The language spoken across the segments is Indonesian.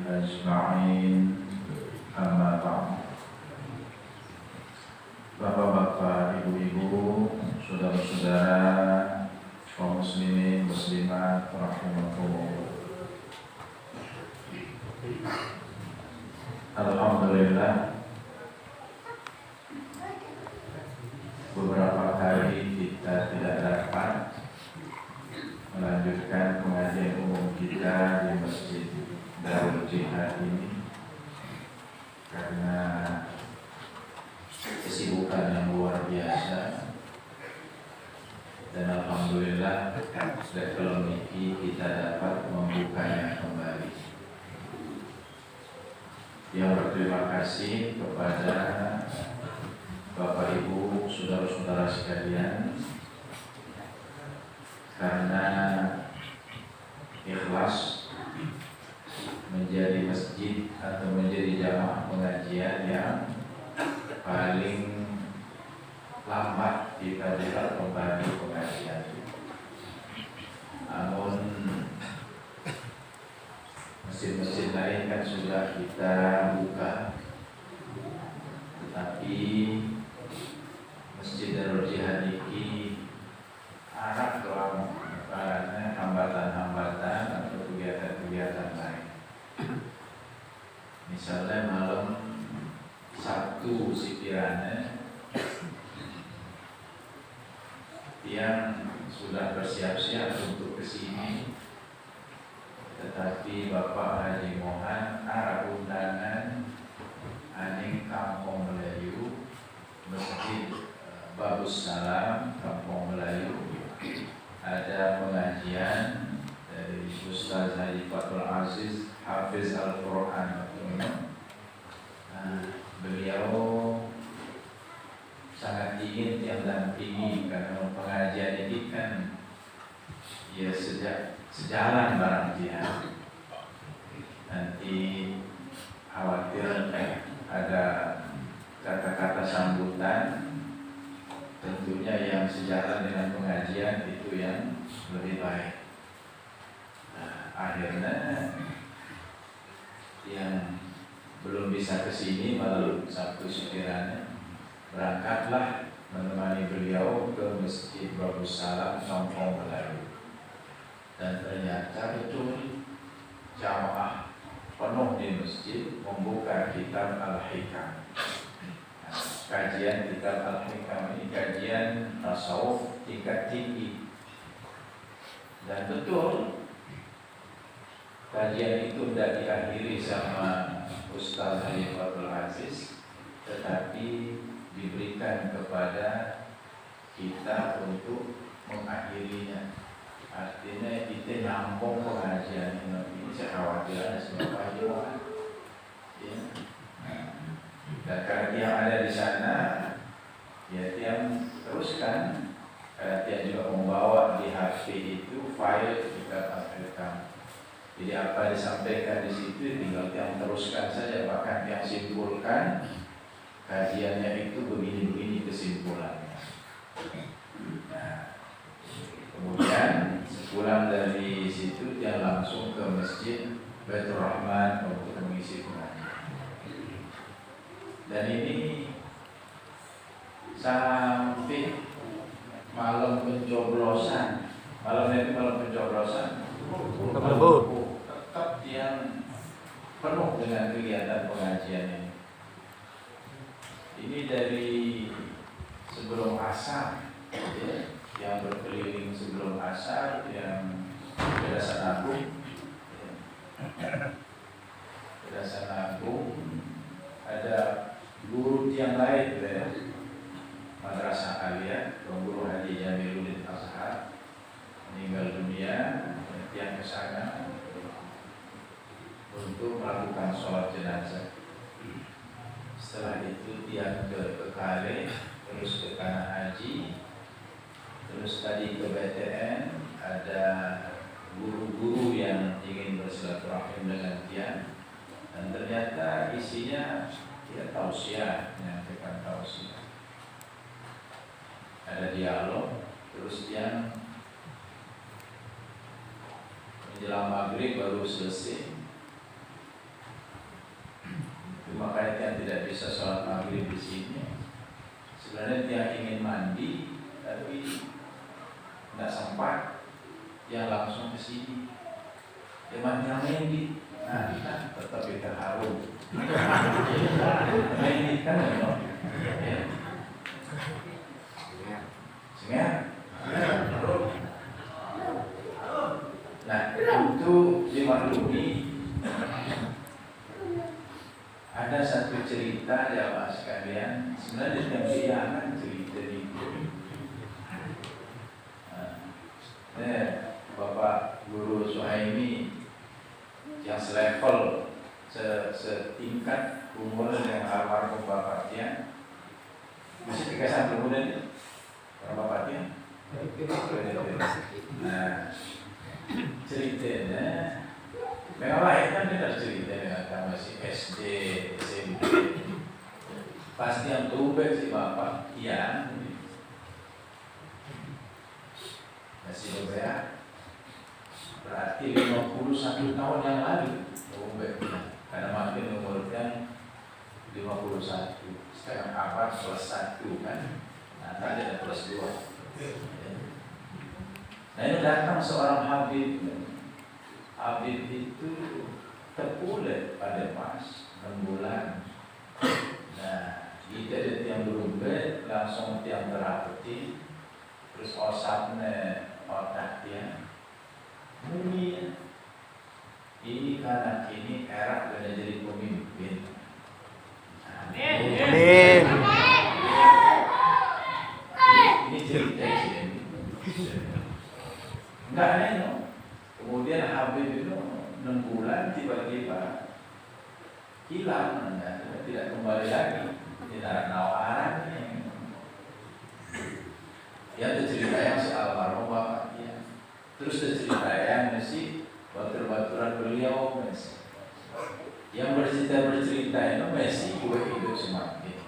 Ajma'in, amma ba'd. Bapak-bapak, ibu-ibu, saudara-saudara, kaum muslimin, muslimat, rahimakumullah. Alhamdulillah, beberapa kali kita tidak dapat melanjutkan pengajian umum kita di Masjid Darul Jihad ini karena kesibukan yang luar biasa. Dan alhamdulillah level ini kita dapat membukanya kembali. Yang berterima kasih kepada Bapak Ibu, saudara-saudara sekalian, karena ikhlas menjadi masjid atau menjadi jamaah pengajian yang paling lambat kita buka kembali pengajian. Namun masjid-masjid lain kan sudah kita buka, tetapi Masjid Darul Jihad ini anak dalam karena hambatan-hambatan atau kegiatan-kegiatan lain. Misalnya malam Sabtu sekiranya yang sudah bersiap-siap untuk kesini, tetapi Bapak Haji Mohan arah undangan aning Kampung Melayu, Masjid Babus Salam, Kampung Melayu, ada pengajian dari Ustaz Haji Fatul Aziz Hafiz Al-Quran. Beliau sangat ingin yang dampingi karena pengajian ini kan ya sejalan barang dia. Nanti khawatir ada kata-kata sambutan, tentunya yang sejalan dengan pengajian itu yang lebih baik. Akhirnya yang belum bisa kesini malam Sabtu sekiranya berangkatlah menemani beliau ke Masjid Babus Salam, Kampung Melayu. Dan ternyata betul jamaah penuh di masjid membuka kitab Al-Hikam. Kajian kitab Al-Hikam ini kajian tasawuf tingkat tinggi. Dan betul kajian itu tidak diakhiri sama Ustaz Haji Fatul Aziz, tetapi diberikan kepada kita untuk mengakhirinya. Artinya kita nyambung pengajian ini. Saya khawatir ada sebab aja. Ya. Dan karena yang ada di sana, ya yang teruskan. Dia juga membawa di HP itu file kitab Al-Hikam. Jadi apa disampaikan di situ tinggal yang teruskan saja, bahkan yang simpulkan kajiannya itu begini-begini kesimpulannya. Nah, kemudian sepulang dari situ dia langsung ke Masjid Baitur Rahman untuk mengisi pengajian. Dan ini sampai malam pencoblosan, tetap yang penuh dengan kegiatan pengajian ini. Ini dari sebelum asar, ya, yang berkeliling sebelum asar, yang Yayasan Agung, Yayasan Agung, ada guru yang lain, ya, Madrasah Aliyah, Guru Haji Jamiluddin Azhar meninggal dunia, yang ke sana untuk melakukan sholat jenazah. Setelah itu dia ke Bekale, terus ke Tanah Haji, terus tadi ke BTN, ada guru-guru yang ingin bersilaturahim dengan dia, dan ternyata isinya dia tausiah, menyampaikan tausiah. Ada dialog, terus yang menjelang maghrib baru selesai sini. Yang ini, nah kita tetap kita harum. Ini kan ya. Sehingga nah untuk dimaklumi ada satu cerita ya Pak sekalian, sebenarnya yang diangan cerita itu. Bapak Guru Suhaimi yang selevel setingkat umur yang almarhum bapaknya masih 3 kemudian bapaknya. Nah ceritanya memang lain kan kita ceritanya kan masih SD SMP pasti yang tubek si bapak iya masih berbeda berarti 51 tahun yang lalu tubek karena makin umurnya 51 sekarang abad plus 1 kan nah tadi ada plus 2. Nah ini datang seorang Habib. Habib itu terpulet pada pas 6 bulan. Nah, kita ada tiang berumpet, langsung tiang terapeti, terus osapnya otak tiang. Mungkin ini karena ini era sudah jadi pemimpin. Amin. Ini cerita ini. Enggak aneh no. Kemudian Habib itu 6 bulan tiba-tiba hilang, tidak kembali lagi. Tidak nawaran ini. Ya itu cerita yang si almarhum bapaknya. Terus itu cerita yang si batur-baturan beliau masih. Yang bercerita itu masih gue hidup semakin.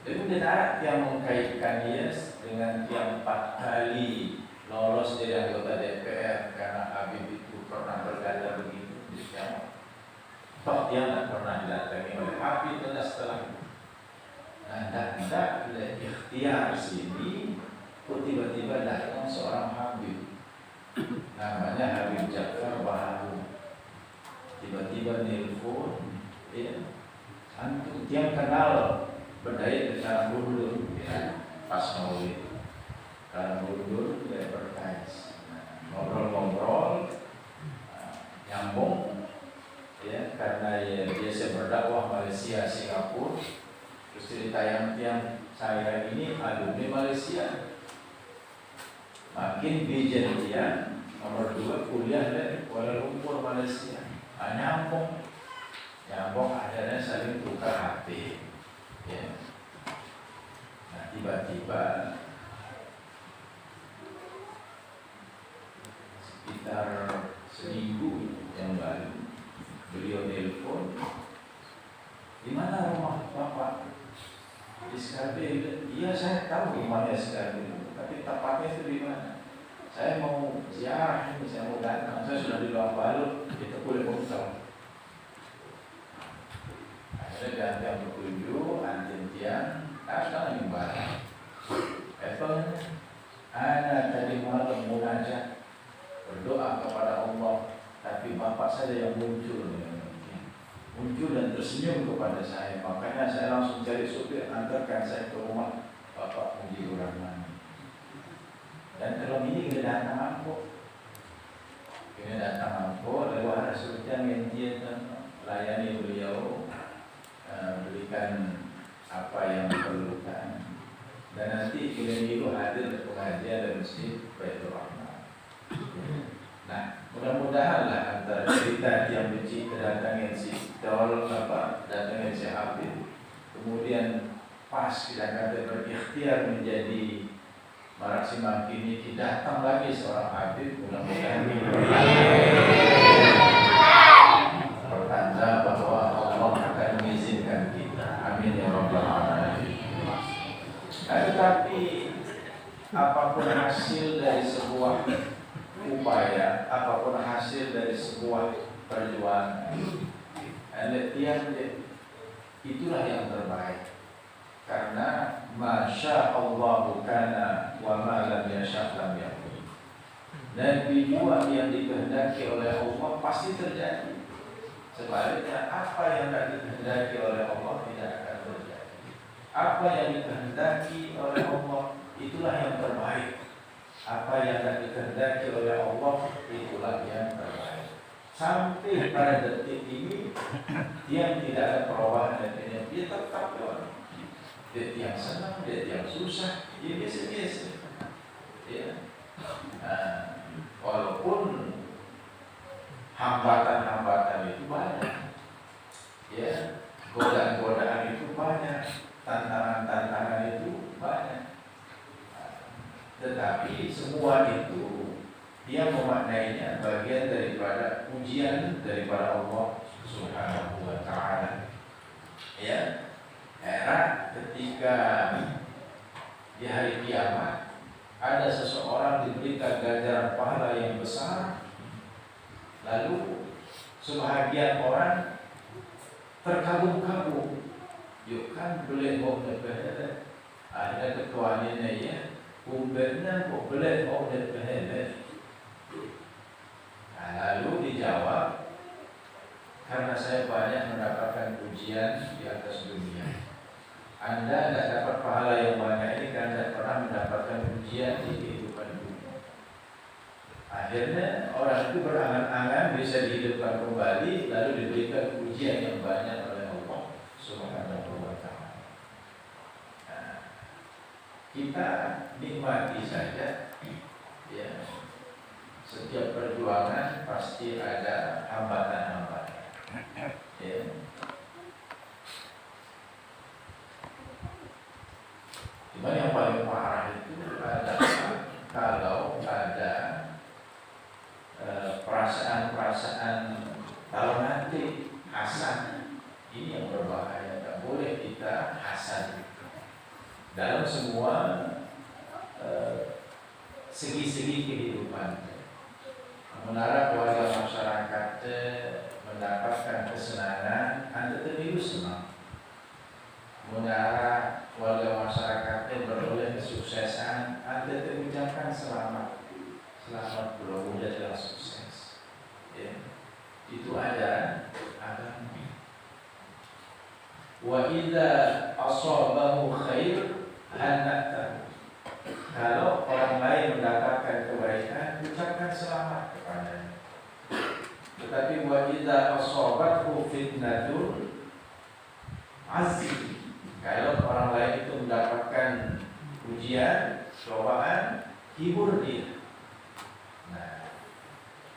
Jadi tidak yang mengkaitkan dia dengan yang 4 kali lolos jadi anggota DPR karena Habib itu pernah berkata begitu. Toh dia tidak pernah didatangi oleh Habib setelah itu. Nah, tidak ikhtiar sini, kok tiba-tiba datang seorang Habib, namanya Habib Ja'far Baharu. Tiba-tiba nelfon, ya, antum dia kenal berdaya dengan mundur, ya, pas maulid. Kalau mundur dia berkais, ngobrol-ngobrol, nyambung, ya, karena ya, biasa berdakwah Malaysia, Singapura. Terus cerita yang saya ini alumni Malaysia, makin bijentian nomor 2 kuliah dari Kuala Lumpur Malaysia, nyambung, akhirnya saling tukar hati, ya. Nah tiba-tiba sekitar seminggu yang lalu beliau telepon, di mana rumah bapak? Di SKB. Iya saya tahu di mana SKB, tapi tepatnya itu di mana? Saya mau ziarah ini, saya mau datang. Saya sudah di luar Balut, kita boleh putar. Akhirnya ganti yang bertujuh, antin tiang, sekarang yang barang. Apple, anak tadi malam munajat berdoa kepada Allah, tapi bapak saya yang muncul dan tersenyum kepada saya. Makanya saya langsung cari supir, antarkan saya ke rumah Bapak Mujibur Rahman. Dan kalau ini kita datang aku, lalu ada surga yang dia layani beliau, berikan apa yang diperlukan. Dan nanti kita hadir ke pengajian dan masjid Baitur Rahman. Nah, mudah-mudahanlah antara cerita yang benci kedatangan si Dol datangnya si Habib, kemudian pas kita kata berikhtiar menjadi Maraksi Makini, datang lagi seorang Habib, mudah-mudahan pertanda bahwa Allah akan mengizinkan kita. Amin ya rabbal alamin. Tetapi apapun hasil dari sebuah upaya, apapun hasil dari sebuah perjuangan, itulah yang terbaik. Karena masya Allah kana wa ma lam yasha lam yakun. Nabi juga yang dikehendaki oleh Allah pasti terjadi. Sebaliknya apa yang tidak dikehendaki oleh Allah tidak akan terjadi. Apa yang dikehendaki oleh Allah itulah yang terbaik. Apa yang tidak dikehendaki oleh Allah itulah yang terbaik. Sampai pada detik ini dia tidak ada perubahan dan dia tetap doang. Dia yang senang, dia yang susah, dia biasa-biasa. Ya. Walaupun hambatan-hambatan itu banyak, ya, godaan-godaan itu banyak, tantangan-tantangan itu banyak, tetapi semua itu dia memaknainya bagian daripada ujian daripada Allah Subhanahu wa Ta'ala. Ya, era ketika di hari kiamat ada seseorang diberikan ganjaran pahala yang besar, lalu sebahagian orang terkagum-kagum, yuk kan boleh mau dapat, ada ketuanya ya, umbernya kok boleh mau dapat. Lalu dijawab, karena saya banyak mendapatkan ujian di atas dunia. Anda tidak dapat pahala yang banyak ini karena tidak pernah mendapatkan ujian di kehidupan dunia. Akhirnya orang itu berangan-angan bisa dihidupkan kembali, lalu diberikan ujian yang banyak oleh Allah Subhanahu wa Ta'ala. Nah, kita nikmati saja, ya. Setiap perjuangan pasti ada hambatan-hambatan. Ya. Cuma yang paling parah itu adalah kalau ada perasaan-perasaan kalau nanti hasad, ini yang berbahaya. Tak boleh kita hasad dalam semua segi-segi kehidupan. Menara keluarga masyarakat mendapatkan kesenangan, Anda terbiru senang. Menara keluarga masyarakat beroleh kesuksesan, Anda terucapkan selamat. Selamat beroleh adalah sukses. Ya. Itu ajaran agama. Wa idza asabahu khair hanatahu. Kalau orang lain mendapatkan kebaikan, ucapkan selamat kepadanya. Tetapi wa idza asabathu fitnatun azim. Kalau orang lain itu mendapatkan ujian, cobaan, hibur dia. Nah,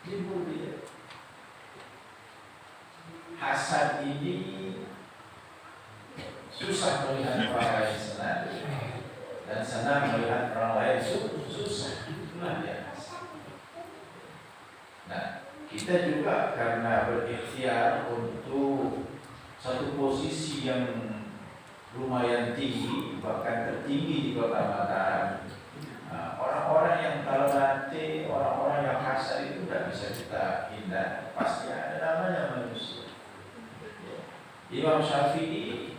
hibur dia. Hasad ini susah melihat orang lain senang, dan senang melihat orang lain susah. Itulah dia. Nah, kita juga karena berikhtiar untuk satu posisi yang lumayan tinggi, bahkan tertinggi di Kota Mataram. Nah, orang-orang yang kalau nanti orang-orang yang hasad itu tidak bisa kita hindari, pasti ada namanya manusia. Imam Syafi'i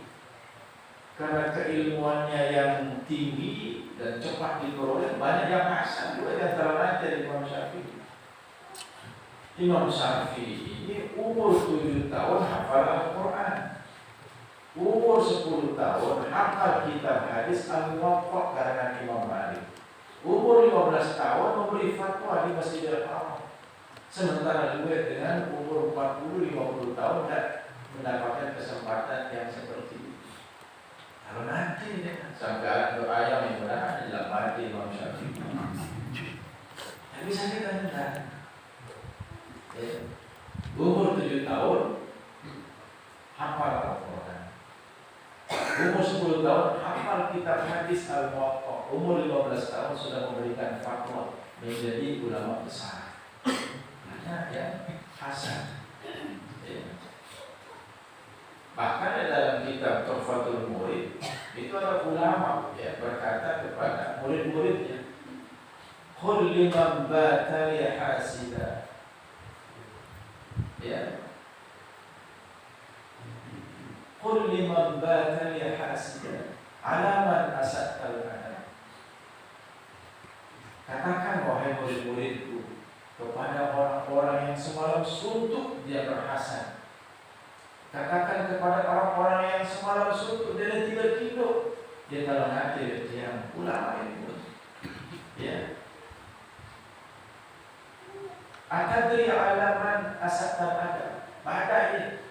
karena keilmuannya yang tinggi dan cepat diperoleh, banyak yang hasad juga yang terlantar di Imam Syafi'i. Imam Syafi'i ini umur 7 tahun hafal Al-Quran, umur 10 tahun hafal kitab hadis Al-Muwatta karangan Imam Malik, umur 15 tahun memberi fatwa di Masjidil Haram. Sementara gue dengan umur 40-50 tahun tidak mendapatkan kesempatan yang seperti itu. Kalau nanti sampai doa yang benar dalam hati Imam Syafi'i, tak bisa kita hindar. Umur 7 tahun hafal Al-Quran, umur 10 tahun hafal kitab hadis Al-Muwatta, umur 15 tahun sudah memberikan fatwa menjadi ulama besar. Banyak yang hasad. Bahkan dalam kitab Tuhfatul Murid itu ada ulama berkata kepada murid-muridnya, "Qul liman bata hasida." Ya. "Qul liman bata hasida, alaman asatal adab." Katakan wahai murid-muridku, kepada orang-orang yang semalam suntuk dia berhasad. Katakan kepada orang-orang yang semalam suntuk dia tidak tidur, dia dalam hati dia ulama itu. Ya. Atadri alaman asatan ada. Badai.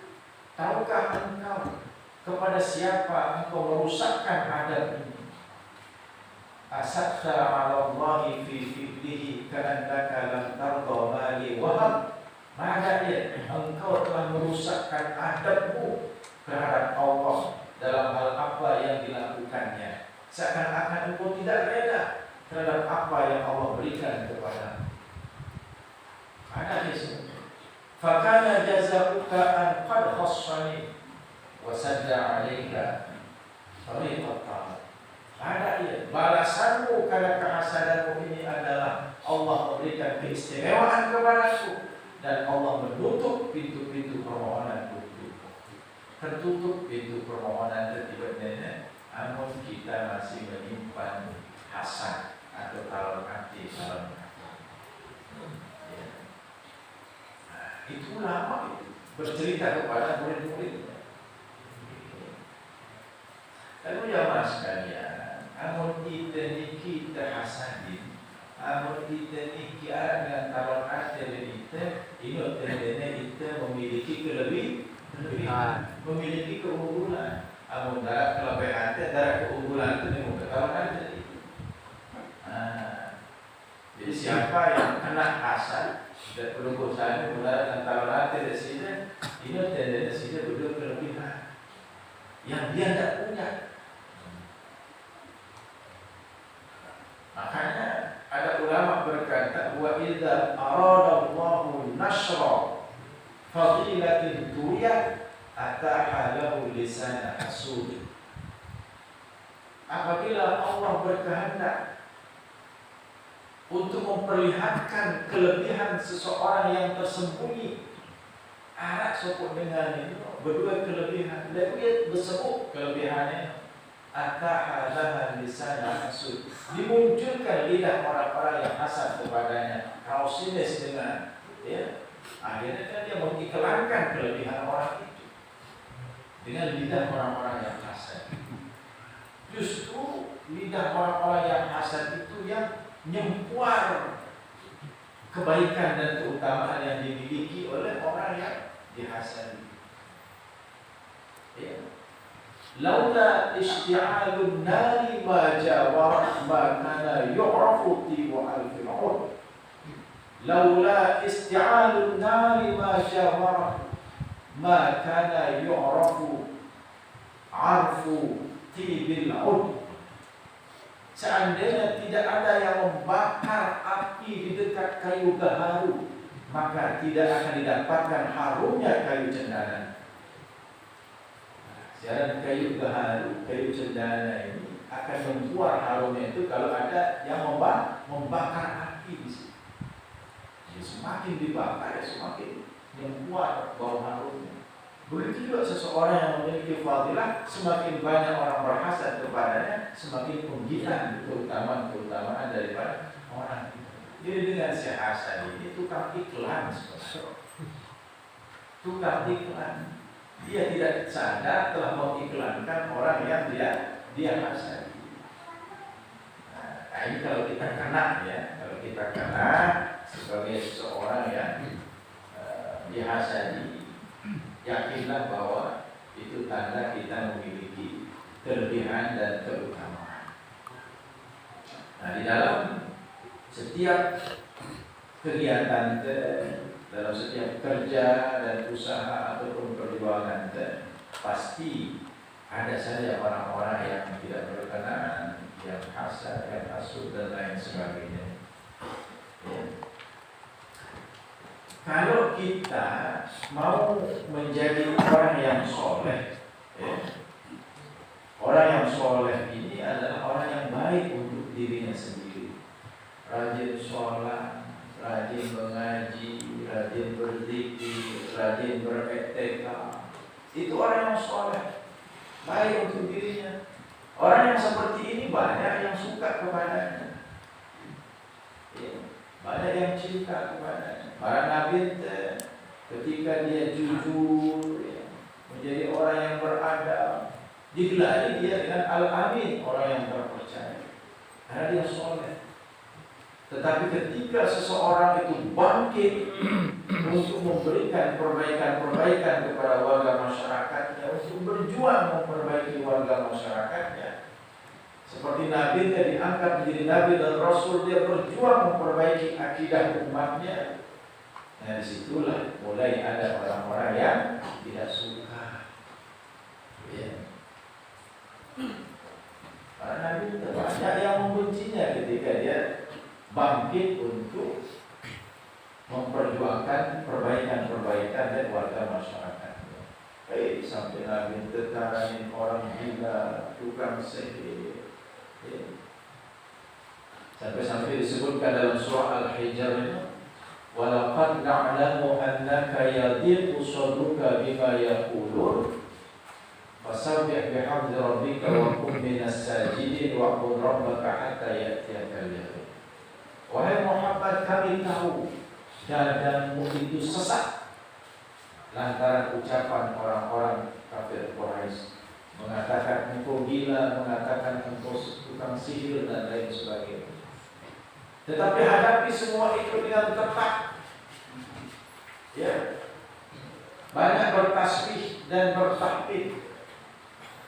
Tahukah engkau kepada siapa engkau merusakkan adab ini? Asatta 'ala Allahi fi fi'lihi ka'annaka lam tarda mali wahab. Badai, engkau telah merusakkan adabmu terhadap Allah dalam hal apa yang dilakukannya. Seakan-akan engkau tidak reda terhadap apa yang Allah berikan kepadamu. Ada di sini. Fakana jazaa'uka an qad khassani wa sadda 'alaika tariqat. Ada ya, balasanmu karena kehasadanmu ini adalah Allah memberikan keistimewaan kepadaku dan Allah menutup pintu-pintu permohonanku. Tertutup pintu permohonan ketiga-tiganya, namun kita masih menyimpan hasad atau talon hati. Itu lama itu bercerita kepada murid-muridnya. Lalu jamaah sekalian, amun kita hasadin, amun kita dengan talon hati kita, ingat kita memiliki kelebihan, memiliki keunggulan. Amun darah kelebihan, darah keunggulan itu dengan talon hati. Jadi siapa yang kena hasad dan pelukul saya menggunakan talon hati dari sini, ini dari sini berdua kelebihan yang dia tidak punya. Makanya ada ulama berkata, wa idza arada Allahu nasra fadilatin dunya ataha lahu lisan hasud. Apabila Allah berkehendak untuk memperlihatkan kelebihan seseorang yang tersembunyi, arak sopok dengan itu berdua kelebihan, dan dia bersebut kelebihannya. Ataha lisan hasud, dimunculkan lidah orang-orang yang hasad kepadanya, kausinis dengan ya, akhirnya kan dia mengiklankan kelebihan orang itu dengan lidah orang-orang yang hasad. Justru lidah orang-orang yang hasad itu yang nyempuar kebaikan dan keutamaan yang dimiliki oleh orang yang dihasadi. Ya. Laula isti'alun nari ma jawara ma kana yu'rafu tibu alfil ud. Laula isti'alun nari ma jawara ma kana yu'rafu arfu tibil ud. Seandainya tidak ada yang membakar api di dekat kayu gaharu, maka tidak akan didapatkan harumnya kayu cendana. Jalan kayu gaharu, kayu cendana ini akan membuat harumnya itu kalau ada yang membakar api di situ. Jadi semakin dibakar, semakin membuat bau harumnya. Begitu juga seseorang yang memiliki fadilah, semakin banyak orang berhasad kepadanya, semakin penggilaan keutamaan daripada orang itu. Jadi dengan si hasad ini tukang iklan sebenarnya. Tukang iklan. Dia tidak sadar telah mengiklankan orang yang dia hasad. Nah, ini kalau kita kena ya, kalau kita kena sebagai seseorang yang dihasadi, yakinlah bahwa itu tanda kita memiliki kelebihan dan keutamaan. Nah, di dalam setiap kegiatan dalam setiap kerja dan usaha ataupun perjuangan pasti ada saja orang-orang yang tidak berkenan, yang hasad, yang hasud dan lain sebagainya. Ya. Kalau kita mau menjadi orang yang soleh, ya, orang yang soleh ini adalah orang yang baik untuk dirinya sendiri, rajin sholat, rajin mengaji, rajin berzikir, rajin beriktikaf. Itu orang yang soleh, baik untuk dirinya. Orang yang seperti ini banyak yang suka kepadanya. Ya. banyak yang cinta kepadanya. Para nabi ketika dia jujur, ya, menjadi orang yang beradab, digelari dia dengan Al-Amin, orang yang terpercaya, karena dia soleh. Tetapi ketika seseorang itu bangkit untuk memberikan perbaikan-perbaikan kepada warga masyarakatnya, untuk berjuang memperbaiki warga masyarakatnya, seperti Nabi yang diangkat menjadi Nabi dan Rasul, dia berjuang memperbaiki akidah umatnya. Nah, disitulah mulai ada orang-orang yang tidak suka. Ya. Para Nabi banyak yang membencinya ketika dia bangkit untuk memperjuangkan perbaikan-perbaikan dan warga masyarakat. Sampai Nabi tekanin orang gila, tukang sihir. Sampai disebutkan dalam surah Al-Hijr ini, walaqad na'lamu annaka yadhiqu sadruka bima yaqulun fasabbih bihamdi rabbika wa kum minas sajidin wa'bud rabbaka hatta ya'tiyakal yaqin. Wahai Muhammad, kami tahu dadamu itu sesak lantaran ucapan orang-orang kafir Quraisy, mengatakan engkau gila, mengatakan engkau tukang sihir dan lain sebagainya. Tetapi hadapi semua itu dengan tepat. Ya. Banyak bertasbih dan bertahmid,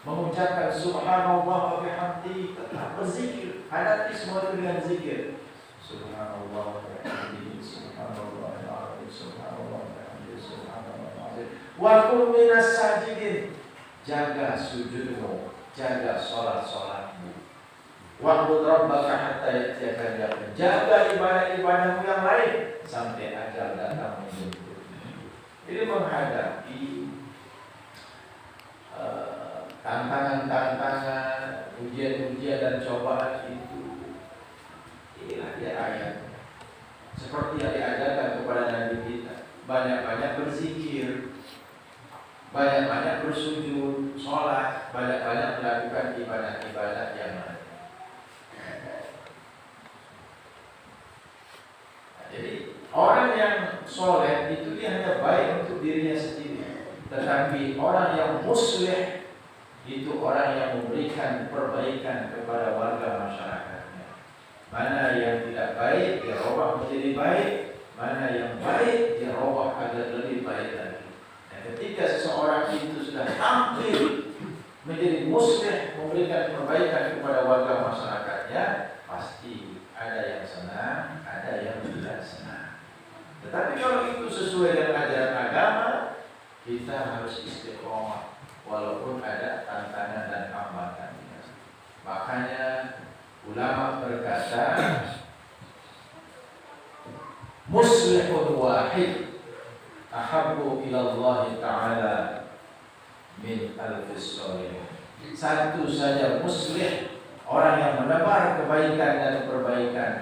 mengucapkan subhanallah wa bihamdihi, tetap berzikir. Hadapi semua itu dengan zikir. Subhanallah wa bihamdihi, subhanallah al-azim, subhanallah wa bihamdihi, subhanallah al-azim. Wa qum minas sajidin. Jaga sujudmu, jaga salat-salatmu. Wa'bud rabbaka hatta ya'tiyakal yaqin. Jaga ibadah-ibadahmu yang lain sampai ajal datang menjemput. Ini menghadapi tantangan-tantangan, ujian-ujian dan cobaan itu. Inilah dia ayat. Seperti yang diajarkan kepada Nabi kita, banyak-banyak berzikir, banyak-banyak bersujud, sholat, banyak-banyak melakukan ibadah-ibadah yang lain. Jadi orang yang soleh itu dia hanya baik untuk dirinya sendiri, tetapi orang yang muslih itu orang yang memberikan perbaikan kepada warga masyarakatnya. Mana yang tidak baik dirubah menjadi baik, mana yang baik dirubah agar lebih baik lagi. Dan ketika seseorang itu sudah tampil menjadi muslih, memberikan perbaikan kepada warga masyarakatnya, pasti ada yang senang, ada yang tidak senang. Tetapi kalau itu sesuai dengan ajaran agama, kita harus istiqomah walaupun ada tantangan dan hambatan. Makanya ulama berkata, muslihun wahid ahabbu ila Allah Ta'ala min alfis solih. Satu saja muslih, orang yang menebar kebaikan dan perbaikan,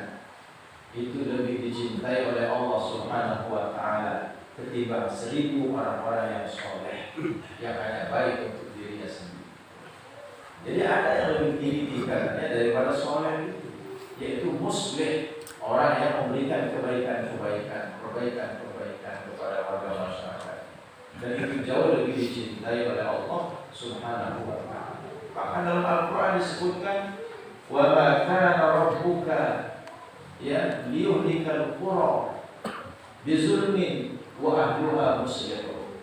itu lebih dicintai oleh Allah Subhanahu wa Ta'ala ketimbang 1000 orang-orang yang soleh yang hanya baik untuk dirinya sendiri. Jadi ada yang lebih tinggi tingkatannya daripada soleh itu, yaitu muslih, orang yang memberikan kebaikan-kebaikan, perbaikan-perbaikan kepada warga masyarakat, dan itu jauh lebih dicintai oleh Allah Subhanahu wa Ta'ala. Bahkan dalam Al-Quran disebutkan, wa ma kana rabbuka ya liyuhlikal qura bizulmin wa ahluha muslihun.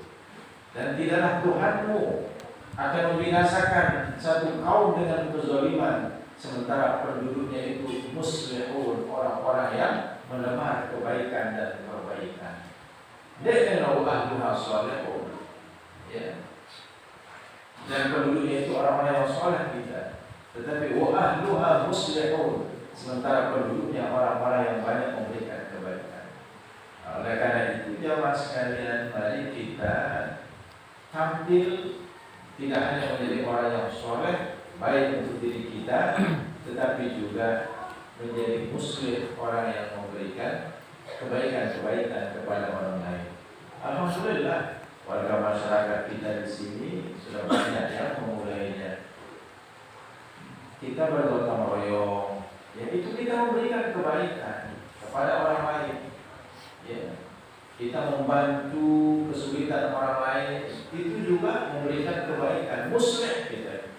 Dan tidaklah Tuhanmu akan membinasakan satu kaum dengan kezaliman sementara penduduknya itu muslihun, orang-orang yang menebar kebaikan dan perbaikan. Dan ahluha salihun, ya. Dan penduduknya itu orang-orang yang saleh kita. Tetapi wa ahluha muslihun, sementara penduduknya orang-orang yang banyak memberikan kebaikan. Oleh karena itu jamaah sekalian, mari kita tampil tidak hanya menjadi orang yang soleh baik untuk diri kita, tetapi juga menjadi muslim, orang yang memberikan kebaikan-kebaikan kepada orang lain. Alhamdulillah, warga masyarakat kita di sini sudah banyak yang memulainya. Kita bergotong royong, ya itu kita memberikan kebaikan kepada orang lain. Ya. Kita membantu kesulitan orang lain, itu juga memberikan kebaikan, muslih kita.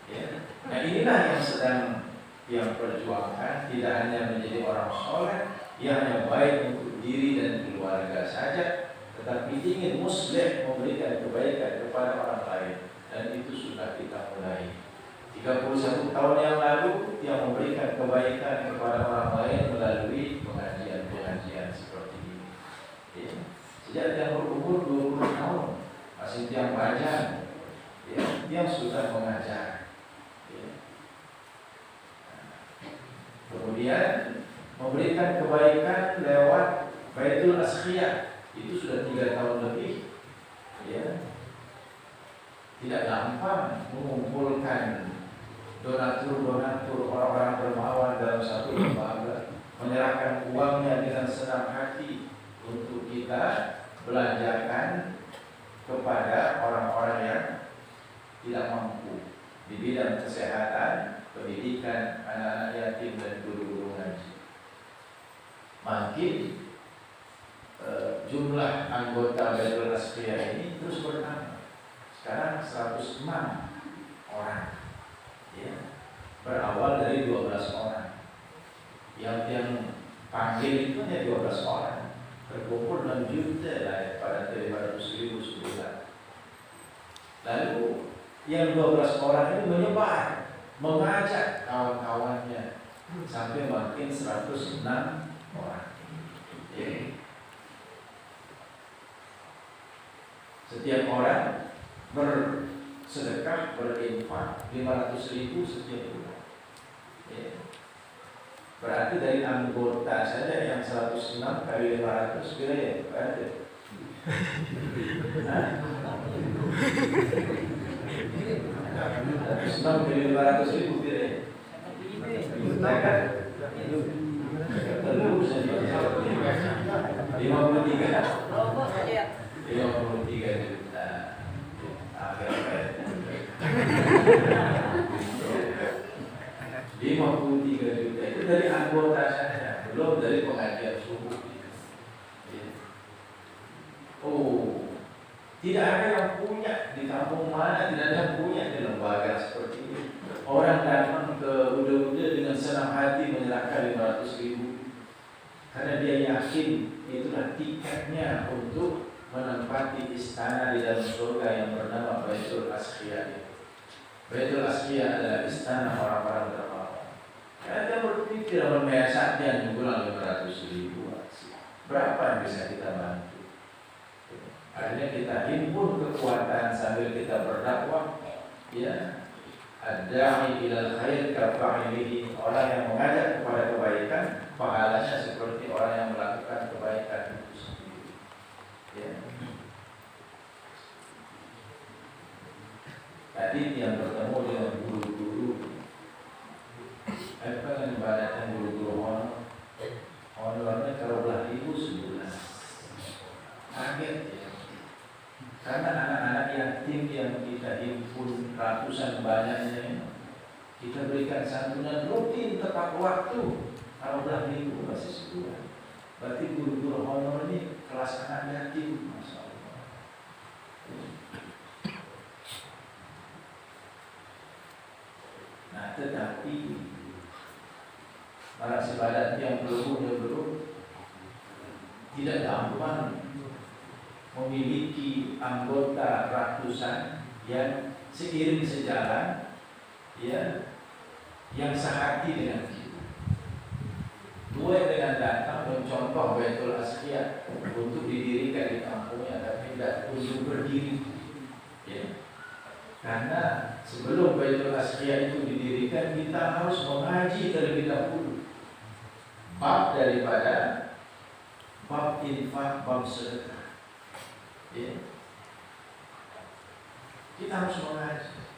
Ya. Nah inilah yang sedang yang perjuangkan, tidak hanya menjadi orang soleh yang hanya baik untuk diri dan keluarga saja, tetapi ingin muslih memberikan kebaikan kepada orang lain. Dan itu sudah kita mulai 31 tahun yang lalu, yang memberikan kebaikan kepada orang lain melalui pengajian-pengajian seperti ini. Ya. Sejak yang berumur 20 tahun, masih tiang bajang, ya, yang sudah mengajar. Ya. Kemudian memberikan kebaikan lewat Baitul Askhiyah, itu sudah 3 tahun lebih. Ya. Tidak gampang mengumpulkan donatur-donatur, orang-orang dermawan dalam satu lembaga, menyerahkan uangnya dengan senang hati untuk kita belanjakan kepada orang-orang yang tidak mampu di bidang kesehatan, pendidikan anak-anak yatim dan guru-guru ngaji. Makin jumlah anggota Baitul Askhiyah ini terus bertambah. Sekarang 106 orang. Ya. Berawal dari 12 orang. Yang panggil itu hanya 12 orang. Terkumpul 6 juta lah pada 500.000 sebulan. Lalu yang 12 orang ini menyebar, mengajak kawan-kawannya sampai makin 106 orang. Ya. Setiap orang bersedekah, berinfak 500.000 setiap bulan. Ya. Berarti dari anggota saja yang 106 kali 500 kira ya, berarti 106 kali 500.000 kira ya. Zakat 53 juta. Akhirnya 53 juta itu dari anggota saja, belum dari pengajian subuh. Oh, tidak ada yang punya di kampung mana, tidak ada yang punya di lembaga seperti ini. Orang datang ke udah dengan senang hati menyerahkan 500.000 karena dia yakin itulah tiketnya untuk menempati istana di dalam surga yang bernama Baitul Askhiyah. Baitul Askhiyah adalah istana orang-orang dermawan. Karena dia berpikir membayar saja bulan 500.000. Berapa yang bisa kita bantu? Akhirnya kita himpun kekuatan sambil kita berdakwah. Ya, ad-da'i ilal khair kafa'ilihi, orang yang mengajak kepada kebaikan, pahalanya seperti orang yang melakukan kebaikan itu sendiri. Ya. Tadi yang bertemu dengan guru-guru, apa yang ibaratkan guru-guru honornya kalau belah ribu sebulan. Kaget ya. Karena anak-anak yatim yang kita himpun ratusan banyaknya, kita berikan santunan rutin tepat waktu. Kalau belah ribu masih sebulan. Berarti guru-guru honor ini kelas anak yatim, Masya Allah. Nah, tetapi para ibadat yang belum tidak gampang memiliki anggota ratusan yang seiring sejalan, ya, yang sehati dengan kita. Dua dengan datang mencontoh Baitul Askhiyah untuk didirikan di kampungnya, tapi tidak untuk berdiri. Ya. Karena sebelum Baitul Askhiyah itu didirikan, kita harus mengaji terlebih dahulu bab daripada bab infak, bab sedekah. Ya. Kita harus mengaji.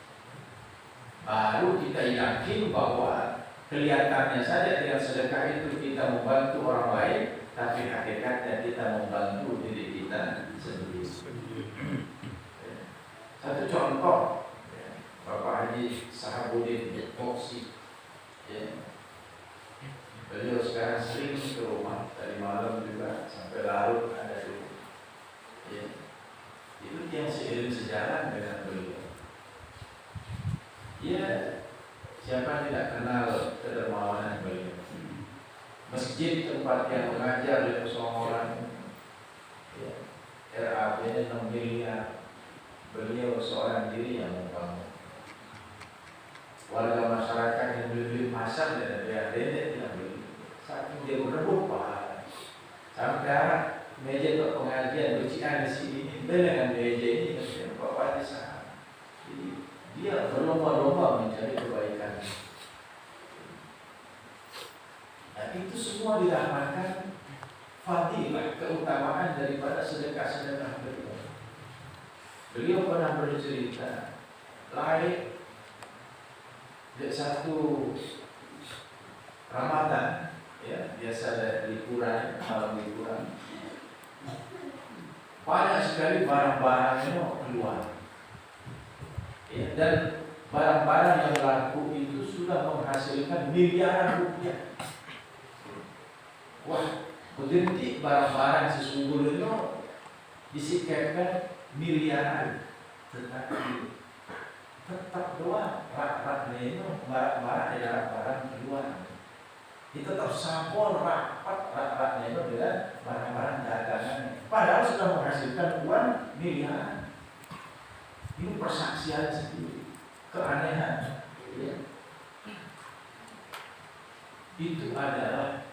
Baru kita yakin bahwa kelihatannya saja dengan sedekah itu kita membantu orang lain, tapi hakikatnya kita membantu diri kita sendiri. Satu contoh, Bapak Haji Sahabuddin Moksi, beliau sekarang sering ke sejalan dengan beliau. Ya, siapa tidak kenal kedermawanan beliau? Masjid tempat yang mengajar oleh seorang ya, RAB 6 miliar, beliau seorang diri yang membangun. Warga masyarakat yang beli pasar dan nenek yang beli, saking dia berebut pahala. Sampai meja untuk pengajian becikan di sini dengan meja ini bapak di sana. Jadi dia berlomba-lomba mencari kebaikan. Nah, itu semua didapatkan fadilah, keutamaan daripada sedekah-sedekah beliau. Beliau pernah bercerita, lain satu Ramadan, ya biasa ada liburan, malam liburan, banyak sekali barang-barangnya keluar, ya, dan barang-barang yang laku itu sudah menghasilkan miliaran rupiah. Wah, berhenti barang-barang sesungguhnya disikapkan miliaran, tetapi tetap doang rak-raknya itu barang-barang adalah barang keluar. Itu tetap sampul rapat rak-raknya itu dengan barang-barang dagangan. Padahal sudah menghasilkan uang miliaran. Ini persaksian sendiri, keanehan. Ya. Itu adalah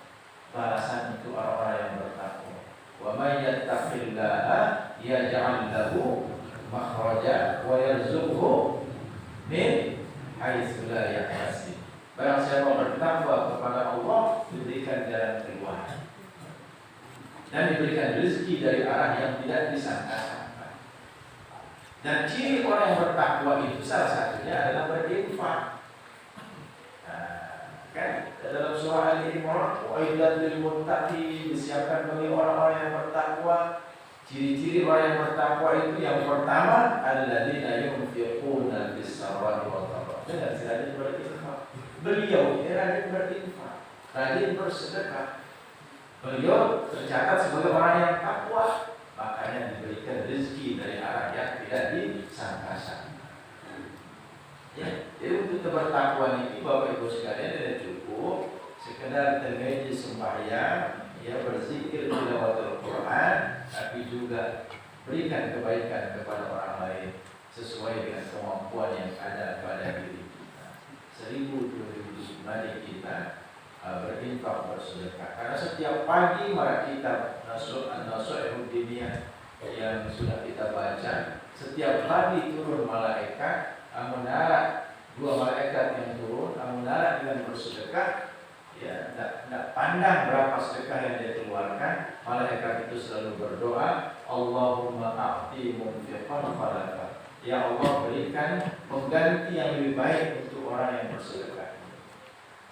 balasan untuk orang-orang yang bertakwa. Wa may yattaqillaha yaj'al lahu makhraja wa yarzuqhu min haitsu la yahtasib. Barang siapa bertakwa kepada Allah, diberikan jalan keluar dan diberikan rezeki dari arah yang tidak disangka-sangka. Dan ciri orang yang bertakwa itu salah satunya adalah berinfak. Kan dalam surah Al-Imran, wa'iddat lil muttaqin, disiapkan bagi orang-orang yang bertakwa. Ciri-ciri orang yang bertakwa itu yang pertama, alladzina yunfiquna fis-sarra'i wad-dharra. Dengan rajin berinfak. Beliau ini rajin berinfak, rajin bersedekah. Beliau tercatat sebagai orang yang takwa, makanya diberikan rezeki dari arah yang tidak disangka-sangka. Ya, jadi untuk bertakwa ini Bapak Ibu sekalian tidak cukup sekedar tergaji sembahyang, ya berzikir tilawatul Quran, tapi juga berikan kebaikan kepada orang lain sesuai dengan kemampuan yang ada pada diri kita. 1000-2000 mari kita berinfak bersedekah. Karena setiap pagi mari kita Nasuhul Diniyah yang sudah kita baca, setiap hari turun malaikat menara, 2 malaikat yang turun menara dengan bersedekah. Ya, tidak pandang berapa sedekah yang dia keluarkan, malaikat itu selalu berdoa, Allahumma a'ti munfiqan khalafa. Ya Allah, berikan pengganti yang lebih baik untuk orang yang bersedekah.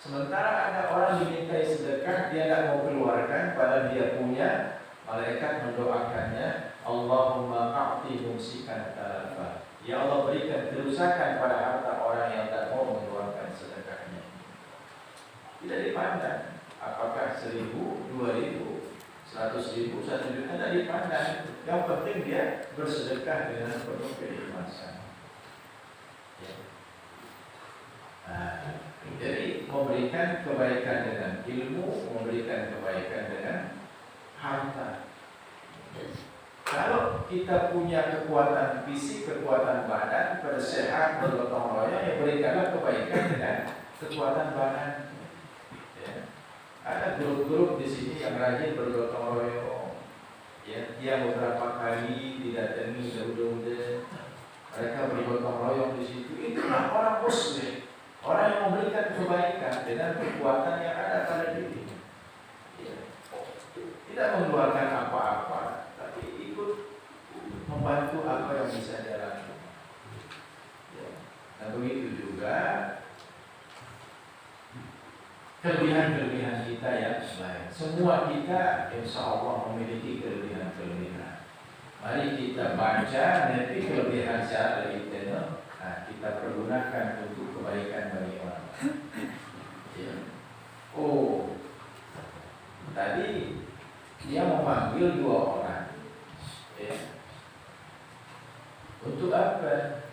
Sementara ada orang dimintai sedekah, dia tidak mau keluarkan, padahal dia punya, malaikat mendoakannya, Allahumma a'ti mumsikan khalafa. Ya Allah, berikan kerusakan pada harta orang yang tidak mau mengeluarkan sedekahnya. Tidak dipandang apakah 1000, 2000, 100.000, 1 juta, tidak dipandang. Yang penting dia bersedekah dengan penuh keikhlasan. Ya. Nah, jadi memberikan kebaikan dengan ilmu, memberikan kebaikan dengan harta. Kalau kita punya kekuatan fisik, kekuatan badan, bersehat, bergotong royong, ya berikanlah kebaikan dengan kekuatan badan. Ya. Ada grup-grup di sini yang rajin bergotong royong. Ya, dia beberapa kali didatangi udah mereka bergotong royong di situ. Itulah orang muslim, orang yang memberikan kebaikan dengan kekuatan yang ada pada diri. Ya. Tidak mengeluarkan apa-apa, membantu apa yang bisa dia lakukan. Ya. Nah begitu juga kelebihan-kelebihan kita yang lain. Semua kita insya Allah memiliki kelebihan-kelebihan. Mari kita baca nanti kelebihan secara internal. Nah kita pergunakan untuk kebaikan bagi orang. Ya. Oh, tadi dia memanggil 2 orang. Ya. Untuk apa?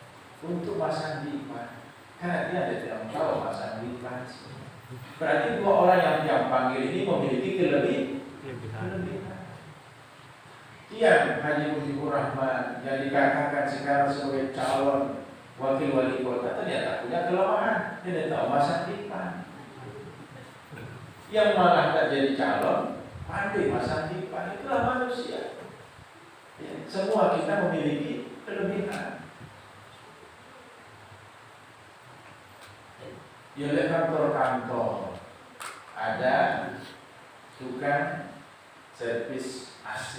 Untuk masang dipan. Karena dia tidak tahu masang dipan. Berarti dua orang yang panggil ini memiliki kelebihan. Yang Haji Mujibur Rahman yang dikatakan sekarang sebagai calon wakil wali kota ternyata punya kelemahan, dia tidak tahu masang dipan. Yang malah tak jadi calon pandai masang dipan, itulah manusia. Ya, semua kita memiliki kelebihan. Ya, di kantor ada tukang servis AC,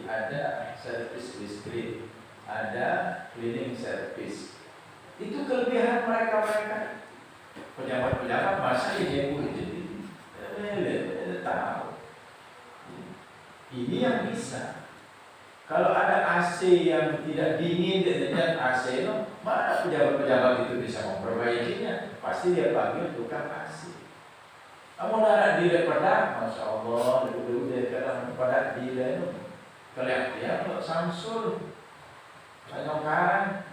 ada servis listrik, ada cleaning service. Itu kelebihan mereka. Pejabat-pejabat masa dia boleh jadi tahu. Ini yang bisa. Kalau ada AC yang tidak dingin dan AC, mana pejabat-pejabat itu bisa memperbaikinya? Pasti dia panggil tukang AC. Kamu nak diri pada, masya Allah, dulu dia kadang pada diri itu kelihatan kalau Samsul, Tanjongkaran,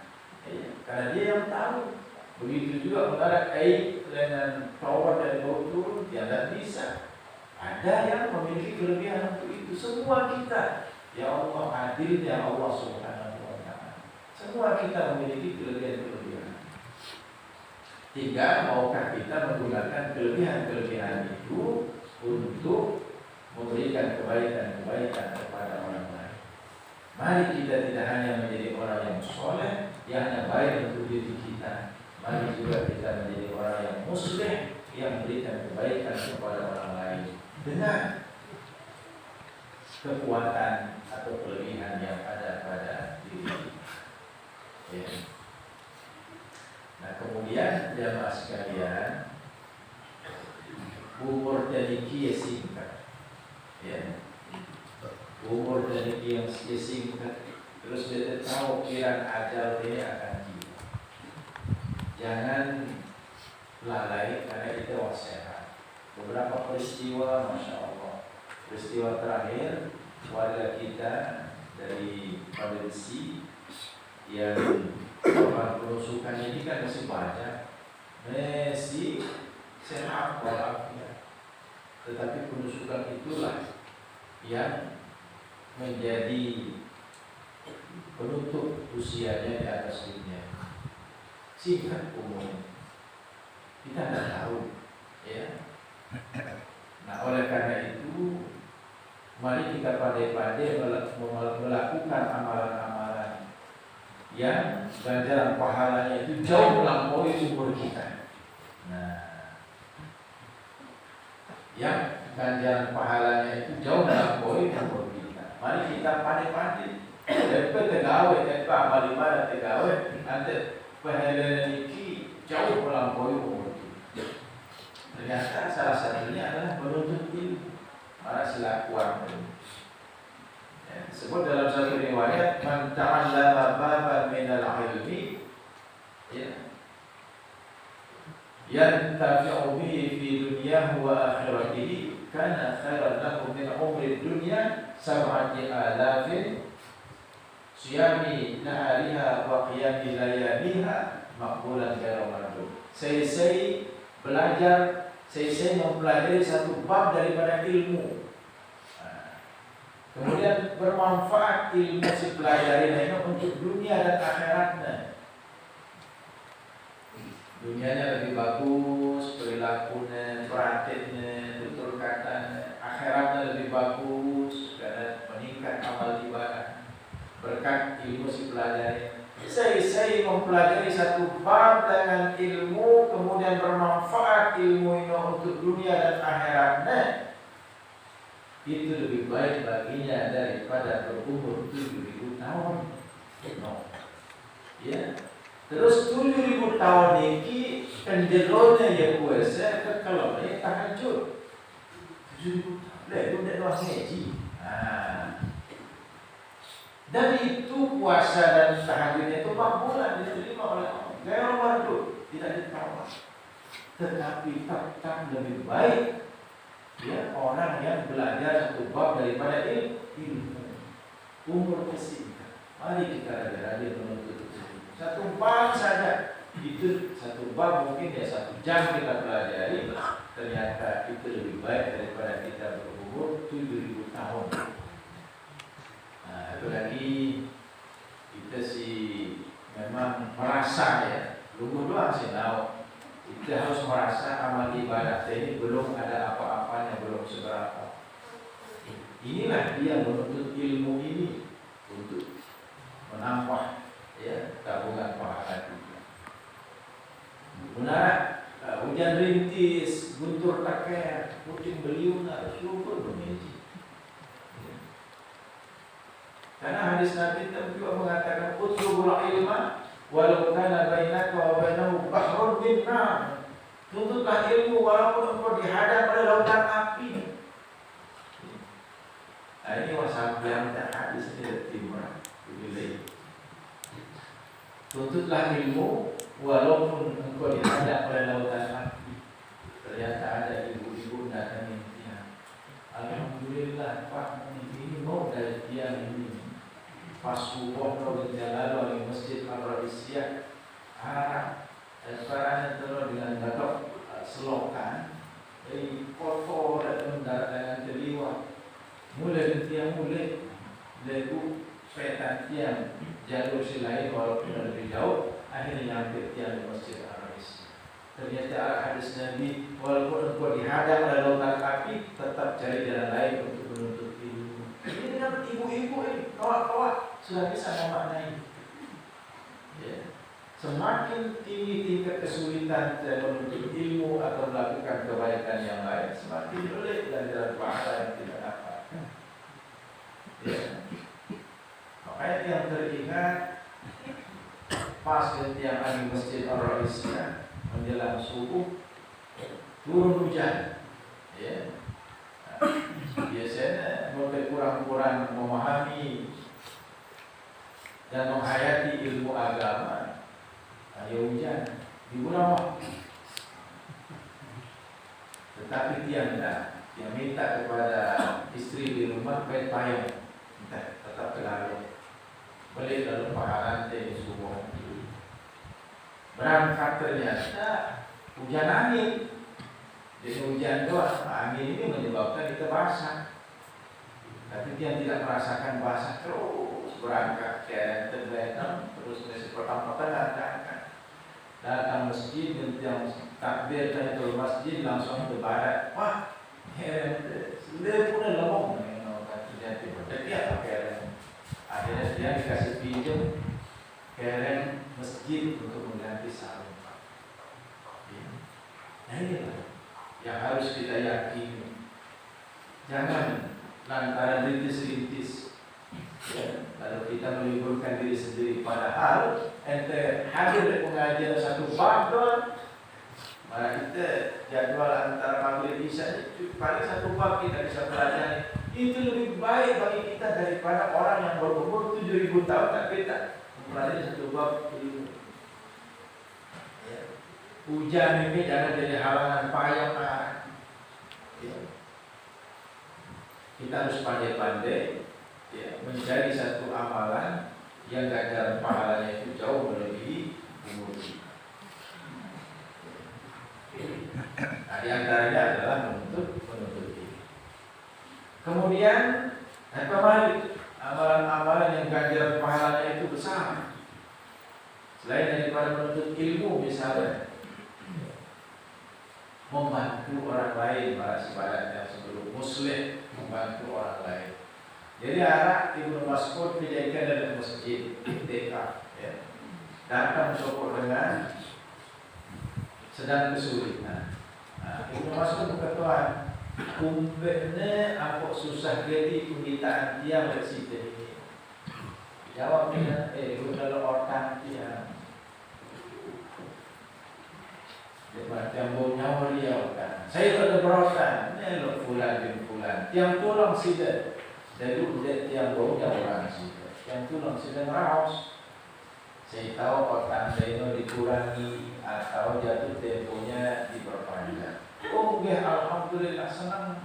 karena dia yang tahu. Begitu juga antara air dengan tower dari bawah turun, dia tidak bisa. Ada yang memiliki kelebihan untuk itu. Semua kita, ya Allah adilnya Allah Subhanahu Wa Taala. Semua kita memiliki kelebihan-kelebihan. Tinggal maukah kita menggunakan kelebihan-kelebihan itu untuk memberikan kebaikan-kebaikan kepada orang lain. Mari kita tidak hanya menjadi orang yang soleh, yang hanya baik untuk diri kita. Mari juga kita menjadi orang yang muslim, yang memberikan kebaikan kepada orang lain dengan kekuatan atau kelebihan yang ada pada diri kita. Ya. Nah, kemudian jamaah sekalian, umur dari kia singkat, ya. Umur dari kia singkat, terus kita tahu kiraan ajal ini akan tiba. Jangan lalai karena itu sehat. Beberapa peristiwa, masya Allah, peristiwa terakhir warga kita dari Malaysia yang penusukan ini kan masih banyak, masih sehat walafiat. Tetapi penusukan itulah yang menjadi penutup usianya di atas dunia. Singkat umur, kita tidak tahu, ya. Nah, oleh karena itu, mari kita pandai-pandai melakukan amalan-amalan yang ganjaran pahalanya itu jauh melampaui umur kita. Nah, yang ganjaran pahalanya itu jauh melampaui umur kita. Mari kita pandai-pandai. Lepas tegawai, amal ibadah tegawai, nanti pahala ini jauh melampaui umur kita. Ternyata salah satunya adalah menuntut ilmu. Para selakuan. Sebut dalam satu riwayat, man ta'allama baban minal ilmi, yantafi'u bihi fi dunyahu wa akhiratihi, kana khairan lahu min umri dunya 7,000 siyami nahariha wa qiyami layaliha maqbulan ghairu mardud. Saya belajar, saya mempelajari satu bab daripada ilmu. Kemudian bermanfaat ilmu si pelajari ini untuk dunia dan akhiratnya. Dunianya lebih bagus, perilakunya, perhatiannya, tutur katanya. Akhiratnya lebih bagus karena meningkat amal ibadah berkat ilmu si pelajari. Saya mempelajari satu bab dengan ilmu, kemudian bermanfaat ilmu ini untuk dunia dan akhiratnya. Itu lebih baik baginya daripada berumur 7.000 tahun. No. Ya. Terus 7.000 tahun ini kenjeronya ya puasa kalau dia tahajud. 7.000 tahun. Lah itu tidak ngaji. Dan itu puasa dan tahajudnya itu 4 bulan diterima oleh Allah. Gaya mardud, tidak ditawar. Tetapi tetap lebih baik ya orang yang belajar satu bab daripada ilmu. Umur kesingkat. Mari kita rajin-rajin menuntut Satu bab saja. Itu satu bab mungkin ya 1 jam kita pelajari, ternyata itu lebih baik daripada kita berumur 7.000 tahun. Nah, itu lagi kita sih memang merasa ya, lumur doang sih tahu. Kita harus merasa amal ibadah ini belum ada apa-apanya, belum seberapa. Inilah dia menuntut ilmu ini untuk menambah ya tabungan pahala kita. Benar, hujan rintis, guntur taker, puting beliung harus lumpur mengaji. Karena hadis Nabi juga mengatakan utlubul ilma walau kana bainaka wa bainahu bahrun min nar. Tuntutlah ilmu walaupun engkau dihadap oleh lautan api. Nah, ini wasab yang tak hadis ini timur. Tuntutlah ilmu walaupun engkau dihadap oleh lautan api. Ternyata ada ibu-ibu datang intinya. Alhamdulillah Pak, ini mau dari tiang ini. Pas subuh kalau berjalan di masjid Al-Raisiyah Arab, suaranya terus dengan datuk selokan, kotor dan mendarat dengan keliwat. Mulai tiang mulai lagu petan tiang jalur silain walaupun lebih jauh, akhirnya nyampe tiang di masjid Al-Raisiyah. Ternyata hadis Nabi, walaupun engkau dihadap oleh lautan api, tetap cari jalan lain untuk menuntut ilmu. Ini dengan ibu-ibu ini, kawat-kawat sudah bisa memaknai. Ya. Semakin tinggi tingkat kesulitan menuntut ilmu atau melakukan kebaikan yang lain, semakin sulit dan dalam bahasa yang tidak dapat. Ya. Makanya yang teringat pas yang ada di masjid Al-Raisiyah menjelang subuh turun hujan. Ya. Biasanya mulai kurang-kurang memahami dan menghayati ilmu agama, ayo hujan di bulan. Tetapi dia minta kepada istri di rumah baik payung, tetap terlalu beli lalu pahalan di subuh. Berangkat ternyata hujan angin. Jadi hujan doang, angin ini menyebabkan kita basah. Tapi dia tidak merasakan basah, terus berangkat ke terbelakang, terus dari pertama-tama datang masjid yang takbir dari masjid langsung ke barat. Wah, dia pun lemong jadi berdekat keren. Akhirnya dia dikasih pinjam keren masjid untuk mengganti sarung. Nah inilah yang harus kita yakini. Jangan lantaran rintis-rintis ya, lalu kita meliburkan diri sendiri. Padahal ente hadir di pengajian satu bab doang, malah kita jadwal antara maghrib isya paling satu bab kita bisa pelajari. Itu lebih baik bagi kita daripada orang yang berumur 7.000 tahun tapi tak mempelajari satu bab ilmu. Ya. Hujan ini jangan jadi halangan payah. Ya. Kita harus pandai-pandai ya, mencari satu amalan yang ganjaran pahalanya itu jauh melebihi umur kita. Nah, di antaranya adalah menuntut ilmu. Kemudian amalan-amalan yang ganjaran pahalanya itu besar. Selain daripada menuntut ilmu, misalnya membantu orang lain, para sahabat yang sebelum muslim membantu orang lain. Jadi anak Ibnu Mas'ud dijadikan dalam masjid itikaf, ya. Datang sopor dengan sedang kesulitan. Nah, Ibnu Mas'ud berkata, umpetnya apa susah jadi permintaan dia bersih ini. Jawabnya, kalau orang dia macam bau dia kan. Saya ada berotan, ni lo fulan bin fulan. Yang tulang sida, dari yang bau orang sida. Yang tulang sida raus. Saya tahu otak saya itu dikurangi atau jatuh temponya diperpanjang. Oh, ya alhamdulillah senang.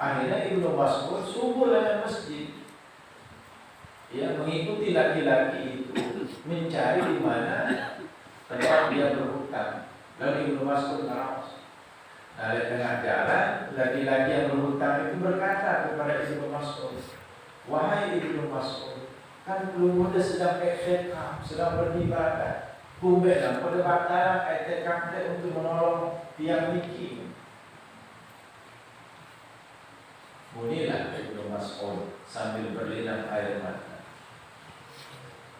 Akhirnya Ibnu Mas'ud subuh dalam masjid. Ya mengikuti laki-laki itu. mencari di mana tempat dia berhutang. Lalu Ibnu Mas'ud ngerawas. Nah, di tengah jalan, laki-laki yang berhutang itu berkata kepada Ibnu Mas'ud, "Wahai Ibnu Mas'ud, kan belum muda sedang etikaf, sedang beribadah. Kumbelan pada bataran etikaf untuk menolong tiang miskin." Munilah Ibnu Mas'ud sambil berlinang air mata.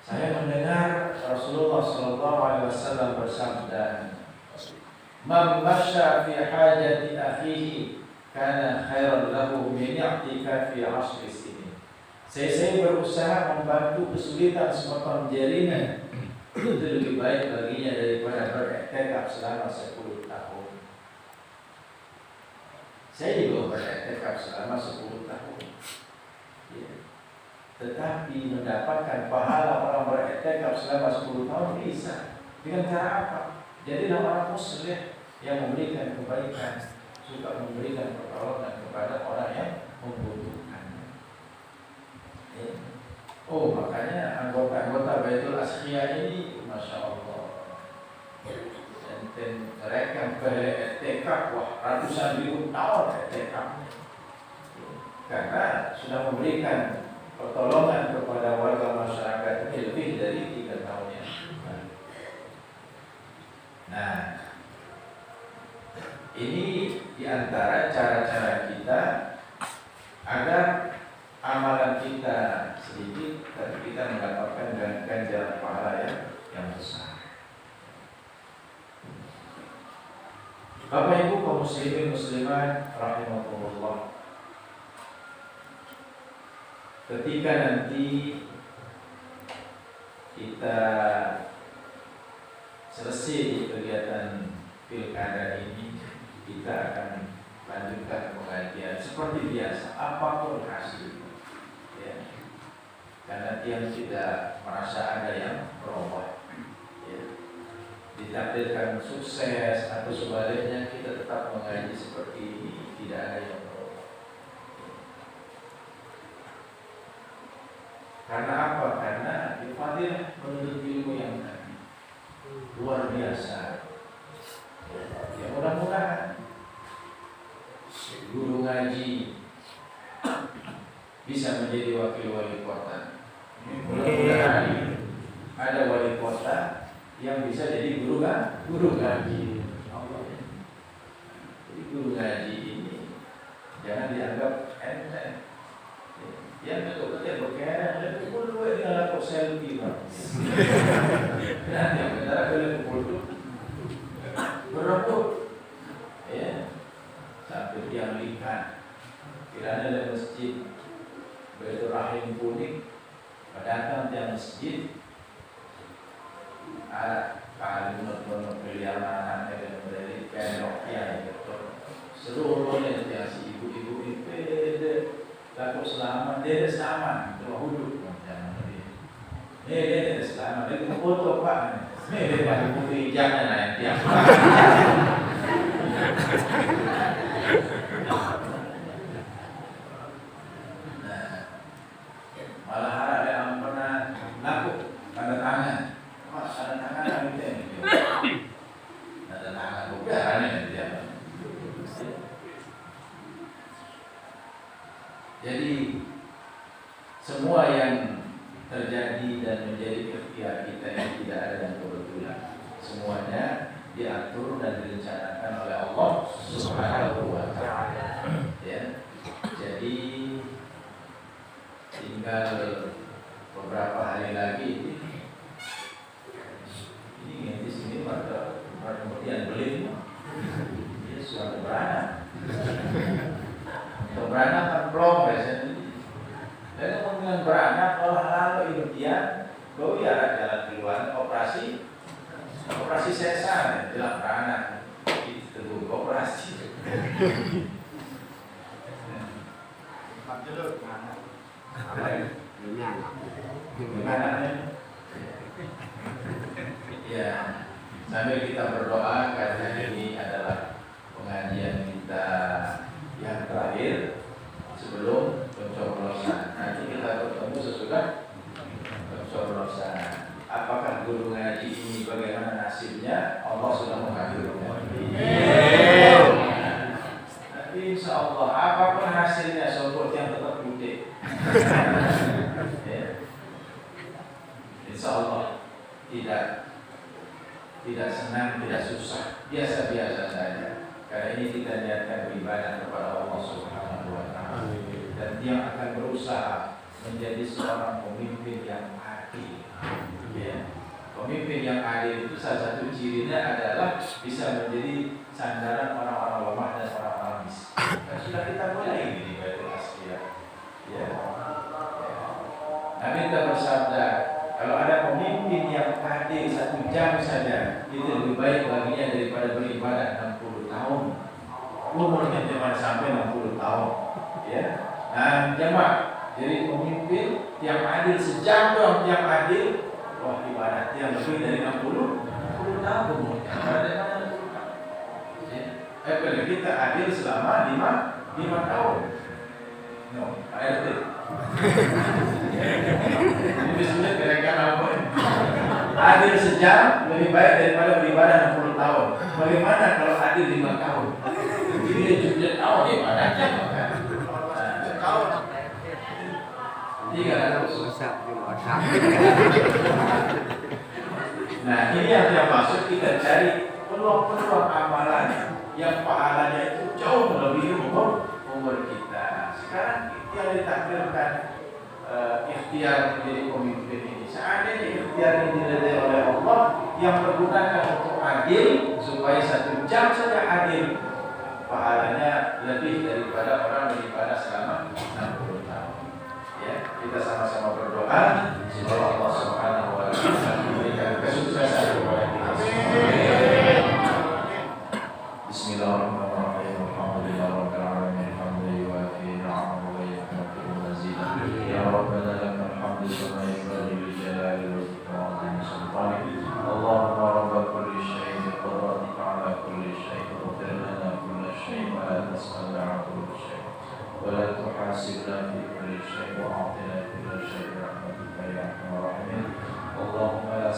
Saya mendengar Rasulullah SAW bersabda, "Man masya fi hajati akhihi kana khairan lahu min i'tikafi 'ashri sinin." Saya berusaha membantu kesulitan semacam jaringan itu lebih baik baginya daripada beriktikaf selama 10 tahun. Saya juga beriktikaf selama 10 tahun. Ya. Tetapi mendapatkan pahala orang beriktikaf selama 10 tahun bisa. Dengan cara apa? Jadilah orang muslim yang memberikan kebaikan, suka memberikan pertolongan kepada orang yang membutuhkan. Ya. Oh, makanya anggota-anggota Baitul Asqiya ini, Masya Allah, dan mereka beretikaf, wah, ratusan ribu tahun etikaf, karena sudah memberikan pertolongan kepada warga masyarakat ini lebih dari 3 tahun yang lalu. Nah, ini diantara cara-cara kita agar amalan kita sedikit, tapi kita mendapatkan ganjaran pahala yang besar. Bapak Ibu kaum muslimin muslimat rahimakumullah, ketika nanti kita selesai kegiatan pilkada ini, kita akan lanjutkan pengajian seperti biasa, apapun hasilnya. Ya. Karena dia tidak merasa ada yang berubah. Ya. Ditakdirkan sukses atau sebaliknya, kita tetap mengaji seperti ini, tidak ada yang berubah. Karena apa? Karena Fadilah menuntut ilmu yang luar biasa. Ya, mudah-mudahan guru ngaji bisa menjadi wakil wali kota. Mudah-mudahan ada wali kota yang bisa jadi guru ngaji. Jadi guru ngaji ini jangan dianggap enteng. Yang betul-betul berkaitan dengan guru ini adalah kok selfie, Pak. Nanti yang benar kalian kumpul berebut, ya, sampai tiang likan. Kiranya dari masjid Baitur Rahim kuning, datang tiang masjid, ada kalimat pilihan dan dari pendok yang seluruhnya yang si ibu-ibu itu laku selamat, dia selamat, itu hudud jangan dia selamat, dia foto Pak, dia pakai putih jangan naik tiang. Malah ada yang pernah laku tanda tangan, mas tanda tangan yang itu, tanda tangan bukan dia. Jadi semua yang terjadi dan menjadi ikhtiar kita yang tidak ada yang kebetulan, semuanya diatur dan direncanakan oleh Allah Subhanahu wa Ta'ala. Ya, jadi tinggal beberapa hari lagi ini di sini pada kemudian beli, dia sudah beranak. Beranak kan plong biasanya. Dan kemudian beranak olah lalu impian, kau ya jalan keluar operasi sesar, bilang beranak itu operasi. Gimana? Ya, sambil kita berdoa karena ini adalah pengajian kita yang terakhir sebelum pencoblosan. Nanti kita bertemu sesudah pencoblosan. Apakah guru ngaji ini bagaimana nasibnya, Allah sudah menghadirkan. Tapi insya Allah apapun hasilnya, sobat yang tetap putih. Insya Allah tidak senang, tidak susah, biasa-biasa saja. Karena ini kita niatkan beribadah kepada Allah Subhanahu wa Ta'ala. Dan dia akan berusaha menjadi seorang pemimpin yang adil. Ya. Pemimpin yang adil itu salah satu cirinya adalah bisa menjadi sandaran orang-orang lemah dan orang-orang miskin. Dan sudah kita mulai ini Baitul Asqiyah. Ya. Nabi kita bersabda, kalau ada pemimpin yang adil 1 jam saja, itu lebih baik baginya daripada beribadah 60 tahun. Umurnya cuma sampai 60 tahun. Ya. Nah, jemaah, jadi pemimpin yang adil sejam doang yang adil, wah ibadah yang lebih dari 60 tahun umurnya. Bagaimana 60 tahun? Ya. Kita adil selama 5 tahun. No, ART. Ini sebenarnya kira-kira apa? Adil sejam lebih baik daripada beribadah 60 tahun. Bagaimana kalau adil 5 tahun? Ini dia tahun ibadahnya. Tahun. 300. Nah, ini yang maksud kita cari peluang-peluang amalan yang pahalanya itu jauh melebihi umur kita. Sekarang yang ditakdirkan ikhtiar menjadi pemimpin ini. Seandainya ikhtiar ini diridai oleh Allah yang pergunakan untuk adil supaya 1 jam saja adil, pahalanya lebih daripada orang beribadah selama 60 tahun. Ya, kita sama-sama berdoa semoga Allah Subhanahu wa Ta'ala memberikan kesuksesan kepada kita semua. Bismillahirrahmanirrahim. Alhamdulillahirabbil alamin. Ya Rabbana lakal hamdu kama yanbaghi li jalali wajhika wa 'azimi sultanik. Allahumma rabb kulli shay'in qadratika 'ala kulli shay'in ighfir lana kulla shay'in wa la tas'al 'an kulli shay'in wa la tuhasibna fi kulli shay'in wa a'tina kulla shay'in rahmatika ya arhamar rahimin. Allahumma la